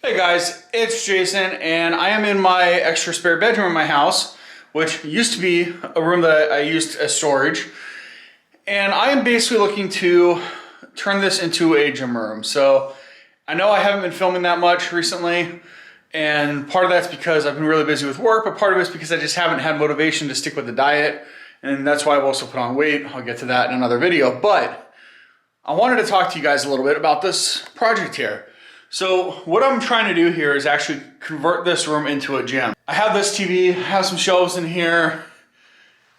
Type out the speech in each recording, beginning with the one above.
Hey guys, it's Jason and I am in my extra spare bedroom in my house, which used to be a room that I used as storage. And I am basically looking to turn this into a gym room. So I know I haven't been filming that much recently, and part of that's because I've been really busy with work, but part of it's because I just haven't had motivation to stick with the diet. And that's why I've also put on weight. I'll get to that in another video, but I wanted to talk to you guys a little bit about this project here. So what I'm trying to do here is actually convert this room into a gym. I have this TV, I have some shelves in here,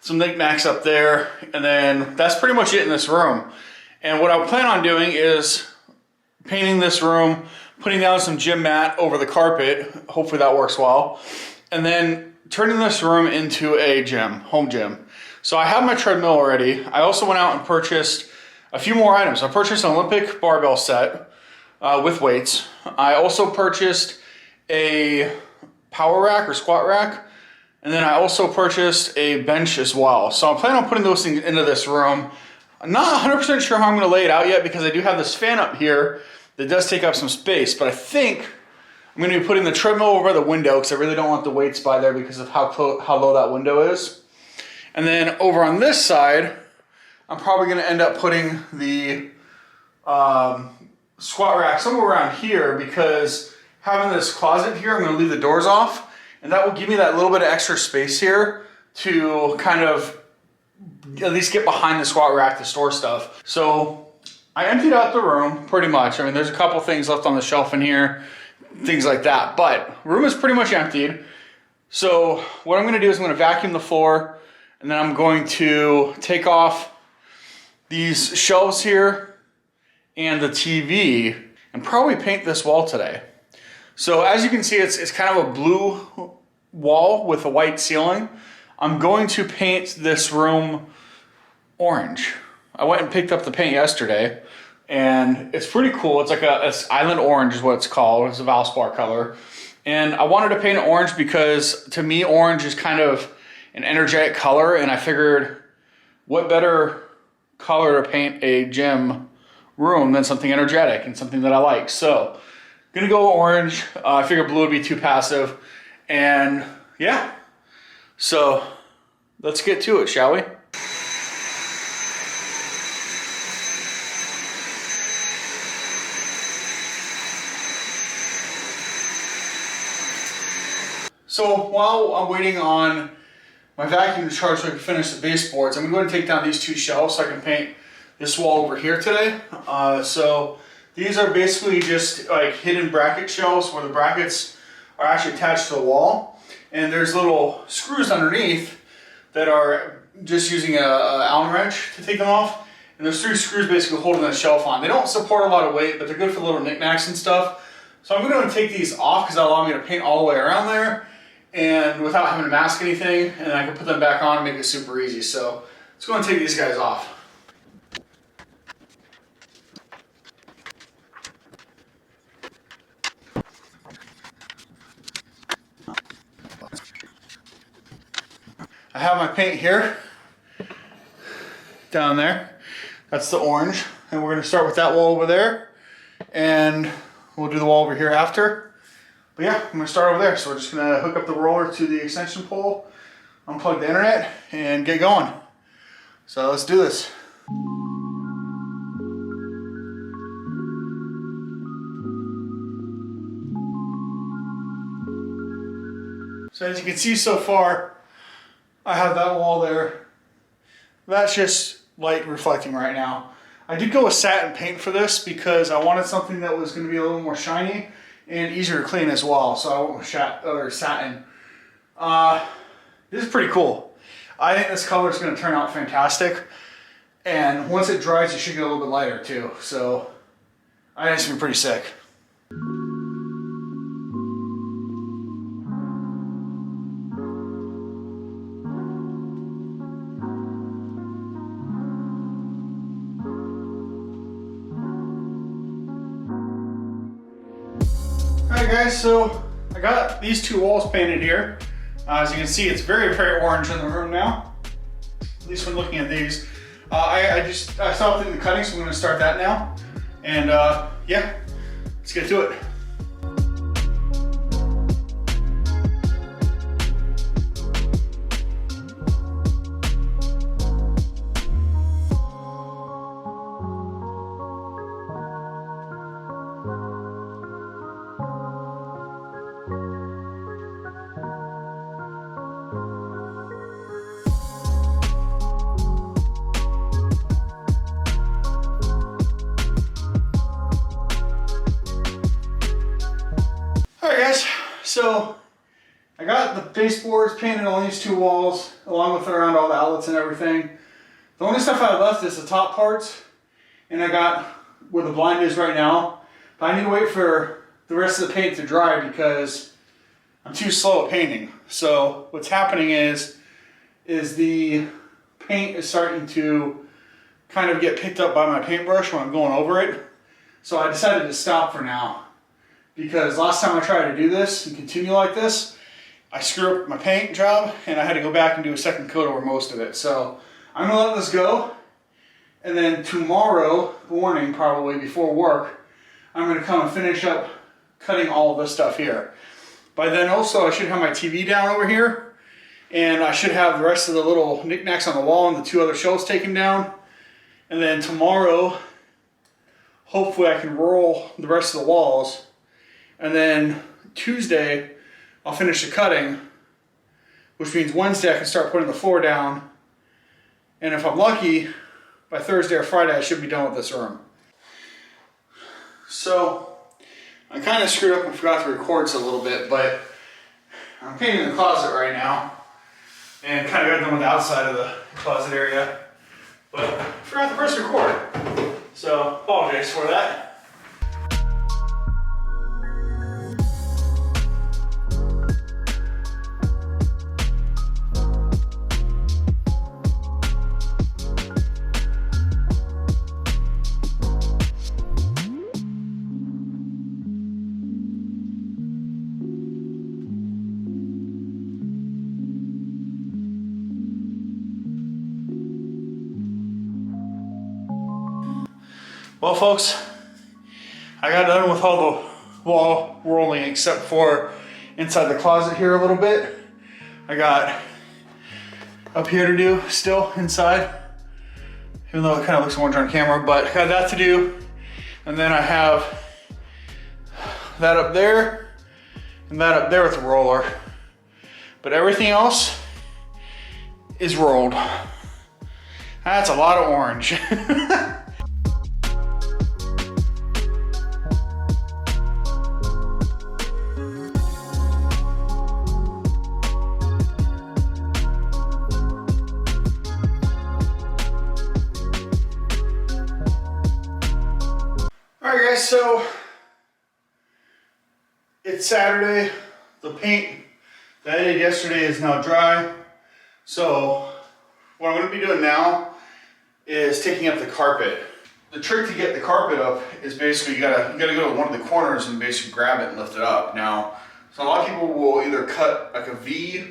some knickknacks up there, and then that's pretty much it in this room. And what I plan on doing is painting this room, putting down some gym mat over the carpet, hopefully that works well, and then turning this room into a gym, home gym. So I have my treadmill already. I also went out and purchased a few more items. I purchased an Olympic barbell set with weights. I also purchased a power rack or squat rack, and then I also purchased a bench as well. So I'm planning on putting those things into this room. I'm not 100% sure how I'm going to lay it out yet because I do have this fan up here that does take up some space, but I think I'm going to be putting the treadmill over the window because I really don't want the weights by there because of how low that window is. And then over on this side, I'm probably going to end up putting the squat rack somewhere around here because having this closet here, I'm going to leave the doors off, and that will give me that little bit of extra space here to kind of at least get behind the squat rack to store stuff. So I emptied out the room pretty much. I mean, there's a couple things left on the shelf in here, things like that, but room is pretty much emptied. So what I'm going to do is I'm going to vacuum the floor, and then I'm going to take off these shelves here and the TV and probably paint this wall today. So as you can see, it's kind of a blue wall with a white ceiling. I'm going to paint this room orange. I went and picked up the paint yesterday and it's pretty cool. It's like it's island orange is what it's called. It's a Valspar color. And I wanted to paint it orange because to me, orange is kind of an energetic color, and I figured what better color to paint a gym room than something energetic and something that I like. So gonna go orange. I figured blue would be too passive, and yeah, so let's get to it, shall we? So while I'm waiting on my vacuum to charge so I can finish the baseboards, I'm going to take down these two shelves so I can paint this wall over here today. So these are basically just like hidden bracket shelves where the brackets are actually attached to the wall, and there's little screws underneath that are just using a Allen wrench to take them off, and there's 3 screws basically holding the shelf on. They don't support a lot of weight, but they're good for little knickknacks and stuff. So I'm going to take these off because that'll allow me to paint all the way around there and without having to mask anything, and I can put them back on and make it super easy. So let's go and take these guys off. I have my paint here, down there. That's the orange, and we're going to start with that wall over there, and we'll do the wall over here after. But yeah, I'm going to start over there. So we're just going to hook up the roller to the extension pole, unplug the internet, and get going. So let's do this. So as you can see so far, I have that wall there. That's just light reflecting right now. I did go with satin paint for this because I wanted something that was going to be a little more shiny and easier to clean as well. So I went with satin. This is pretty cool. I think this color is going to turn out fantastic. And once it dries, it should get a little bit lighter too. So I think it's going to be pretty sick. Alright guys, so I got these 2 walls painted here. As you can see, it's very, very orange in the room now. At least when looking at these. I stopped in the cutting, so I'm going to start that now. And yeah, let's get to it. All right, guys, so I got the baseboards painted on these two walls, along with around all the outlets and everything. The only stuff I left is the top parts, and I got where the blind is right now. But I need to wait for the rest of the paint to dry because I'm too slow at painting. So what's happening is the paint is starting to kind of get picked up by my paintbrush when I'm going over it. So I decided to stop for now because last time I tried to do this and continue like this, I screwed up my paint job and I had to go back and do a second coat over most of it. So I'm gonna let this go, and then tomorrow morning, probably before work, I'm gonna come and finish up cutting all of this stuff here. By then also I should have my TV down over here, and I should have the rest of the little knickknacks on the wall and the two other shelves taken down. And then tomorrow, hopefully I can roll the rest of the walls. And then Tuesday, I'll finish the cutting, which means Wednesday I can start putting the floor down. And if I'm lucky, by Thursday or Friday, I should be done with this room. So, I kind of screwed up and forgot to record a little bit, but I'm painting the closet right now. And kind of got done with the outside of the closet area. But I forgot to press record. So, apologize for that. Well, folks, I got done with all the wall rolling except for inside the closet here a little bit. I got up here to do still inside, even though it kind of looks orange on camera, but I got that to do. And then I have that up there and that up there with the roller. But everything else is rolled. That's a lot of orange. Alright guys, so it's Saturday. The paint that I did yesterday is now dry. So what I'm going to be doing now is taking up the carpet. The trick to get the carpet up is basically you gotta go to one of the corners and basically grab it and lift it up. Now, so a lot of people will either cut like a V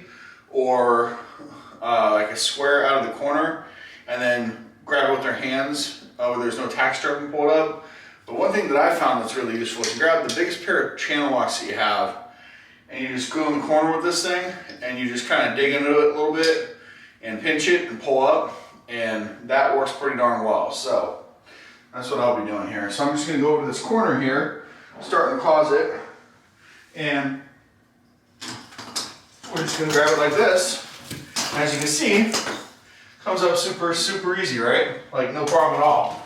or like a square out of the corner and then grab it with their hands where there's no tack strip and pull it up. But one thing that I found that's really useful is you grab the biggest pair of channel locks that you have and you just go in the corner with this thing and you just kind of dig into it a little bit and pinch it and pull up, and that works pretty darn well. So that's what I'll be doing here. So I'm just going to go over this corner here, start in the closet, and we're just going to grab it like this. As you can see, comes up super easy, right? Like no problem at all.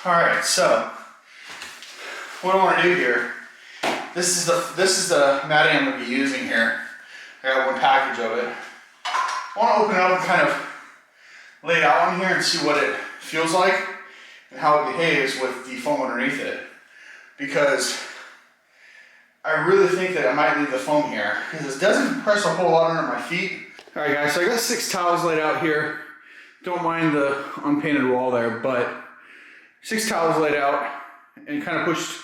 All right, so what I want to do here, this is the matting I'm going to be using here. I got one package of it. I want to open it up and kind of lay it out on here and see what it feels like and how it behaves with the foam underneath it. Because I really think that I might leave the foam here because it doesn't press a whole lot under my feet. All right guys, so I got 6 towels laid out here. Don't mind the unpainted wall there, but 6 towels laid out and kind of pushed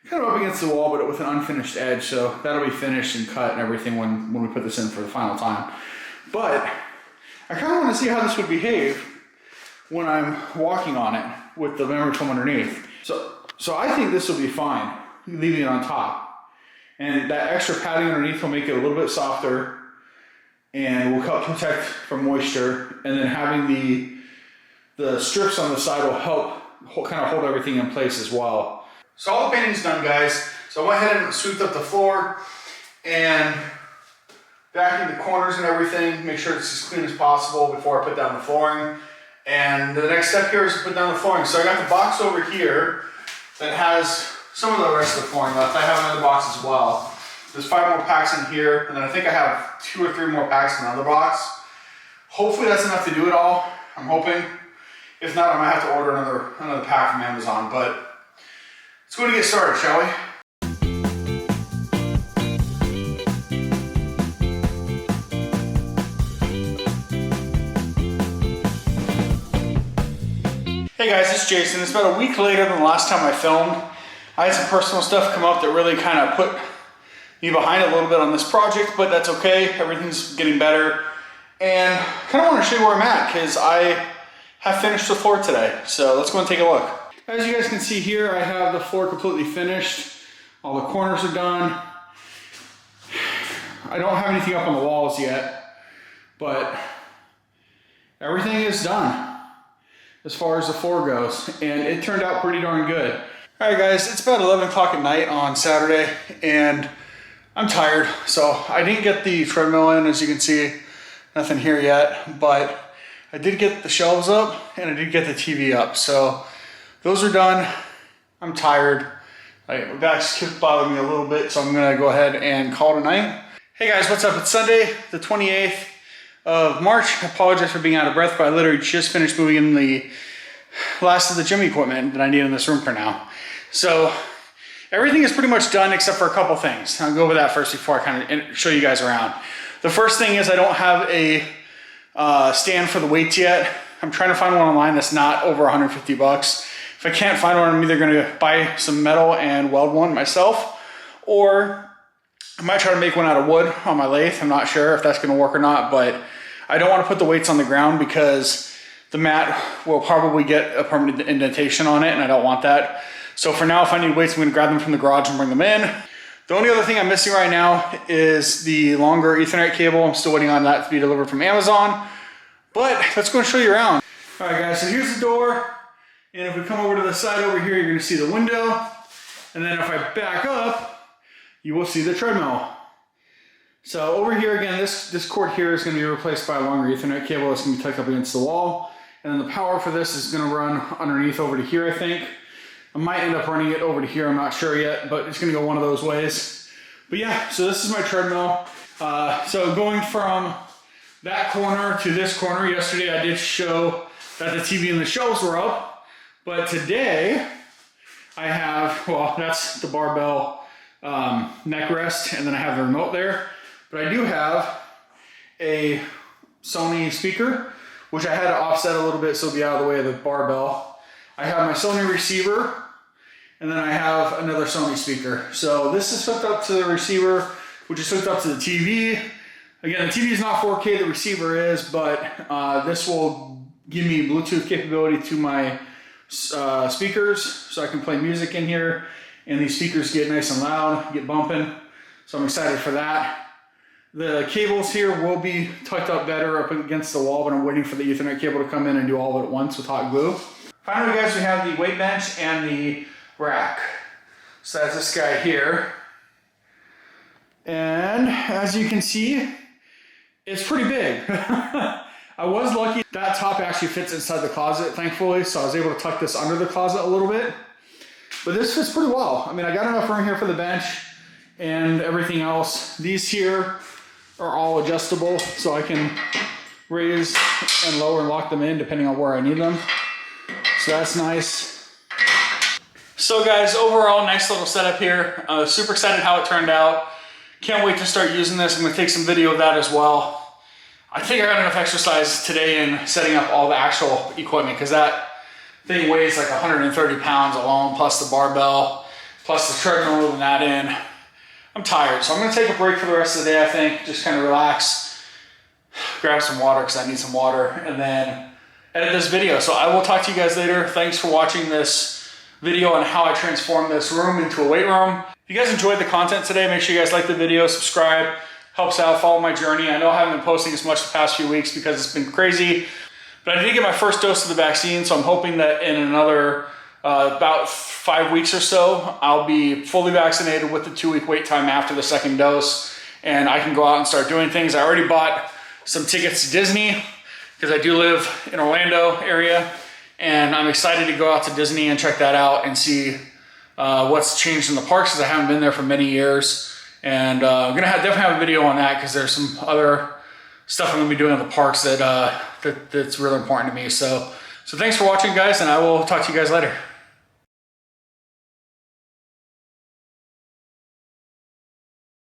kind of up against the wall, but with an unfinished edge. So that'll be finished and cut and everything when we put this in for the final time. But I kind of want to see how this would behave when I'm walking on it with the memory foam underneath. So I think this will be fine, leaving it on top. And that extra padding underneath will make it a little bit softer and will help protect from moisture. And then having the the strips on the side will help kind of hold everything in place as well. So all the painting's done, guys. So I went ahead and swept up the floor and vacuumed the corners and everything, make sure it's as clean as possible before I put down the flooring. And the next step here is to put down the flooring. So I got the box over here that has some of the rest of the flooring left. I have another box as well. There's 5 more packs in here, and then I think I have 2 or 3 more packs in another box. Hopefully that's enough to do it all. I'm hoping. If not, I might have to order another pack from Amazon, but let's go and get started, shall we? Hey guys, it's Jason. It's about a week later than the last time I filmed. I had some personal stuff come up that really kind of put me behind a little bit on this project, but that's okay. Everything's getting better. And I kind of want to show you where I'm at because I have finished the floor today. So let's go and take a look. As you guys can see here, I have the floor completely finished. All the corners are done. I don't have anything up on the walls yet, but everything is done as far as the floor goes, and it turned out pretty darn good. All right guys, it's about 11 o'clock at night on Saturday, and I'm tired, so I didn't get the treadmill in, as you can see. Nothing here yet, but I did get the shelves up and I did get the TV up. So those are done. I'm tired. My back's kept bothering me a little bit, so I'm gonna go ahead and call it a night. Hey guys, what's up? It's Sunday, the 28th of March. I apologize for being out of breath, but I literally just finished moving in the last of the gym equipment that I need in this room for now. So everything is pretty much done except for a couple things. I'll go over that first before I kind of show you guys around. The first thing is I don't have a stand for the weights yet. I'm trying to find one online that's not over 150 bucks. If I can't find one, I'm either gonna buy some metal and weld one myself, or I might try to make one out of wood on my lathe. I'm not sure if that's gonna work or not, but I don't wanna put the weights on the ground because the mat will probably get a permanent indentation on it, and I don't want that. So for now, if I need weights, I'm gonna grab them from the garage and bring them in. The only other thing I'm missing right now is the longer Ethernet cable. I'm still waiting on that to be delivered from Amazon. But let's go and show you around. All right guys, so here's the door. And if we come over to the side over here, you're gonna see the window. And then if I back up, you will see the treadmill. So over here again, this cord here is gonna be replaced by a longer Ethernet cable that's gonna be tucked up against the wall. And then the power for this is gonna run underneath over to here, I think. I might end up running it over to here, I'm not sure yet, but it's gonna go one of those ways. But yeah, so this is my treadmill. So going from that corner to this corner, yesterday I did show that the TV and the shelves were up, but today I have, well, that's the barbell neck rest, and then I have the remote there. But I do have a Sony speaker, which I had to offset a little bit so it'll be out of the way of the barbell. I have my Sony receiver, and then I have another Sony speaker. So this is hooked up to the receiver, which is hooked up to the TV. Again, the TV is not 4K, the receiver is, but this will give me Bluetooth capability to my speakers, so I can play music in here, and these speakers get nice and loud, get bumping, so I'm excited for that. The cables here will be tucked up better up against the wall, but I'm waiting for the Ethernet cable to come in and do all of it at once with hot glue. Finally, guys, we have the weight bench and the rack. So that's this guy here. And as you can see, it's pretty big. I was lucky that top actually fits inside the closet, thankfully, so I was able to tuck this under the closet a little bit. But this fits pretty well. I mean, I got enough room here for the bench and everything else. These here are all adjustable, so I can raise and lower and lock them in depending on where I need them. So that's nice. So guys, overall, nice little setup here. Super excited how it turned out. Can't wait to start using this. I'm gonna take some video of that as well. I think I got enough exercise today in setting up all the actual equipment, because that thing weighs like 130 pounds alone, plus the barbell, plus the treadmill, moving that in. I'm tired, so I'm gonna take a break for the rest of the day, I think. Just kind of relax, grab some water, because I need some water, and then edit this video. So I will talk to you guys later. Thanks for watching this video on how I transformed this room into a weight room. If you guys enjoyed the content today, make sure you guys like the video, subscribe, helps out, follow my journey. I know I haven't been posting as much the past few weeks because it's been crazy, But I did get my first dose of the vaccine, so I'm hoping that in another about 5 weeks or so, I'll be fully vaccinated with the 2-week wait time after the second dose, and I can go out and start doing things. I already bought some tickets to Disney because I do live in Orlando area, and I'm excited to go out to Disney and check that out and see what's changed in the parks, because I haven't been there for many years. And I'm gonna definitely have a video on that, because there's some other stuff I'm gonna be doing in the parks that that's really important to me. So thanks for watching, guys, and I will talk to you guys later.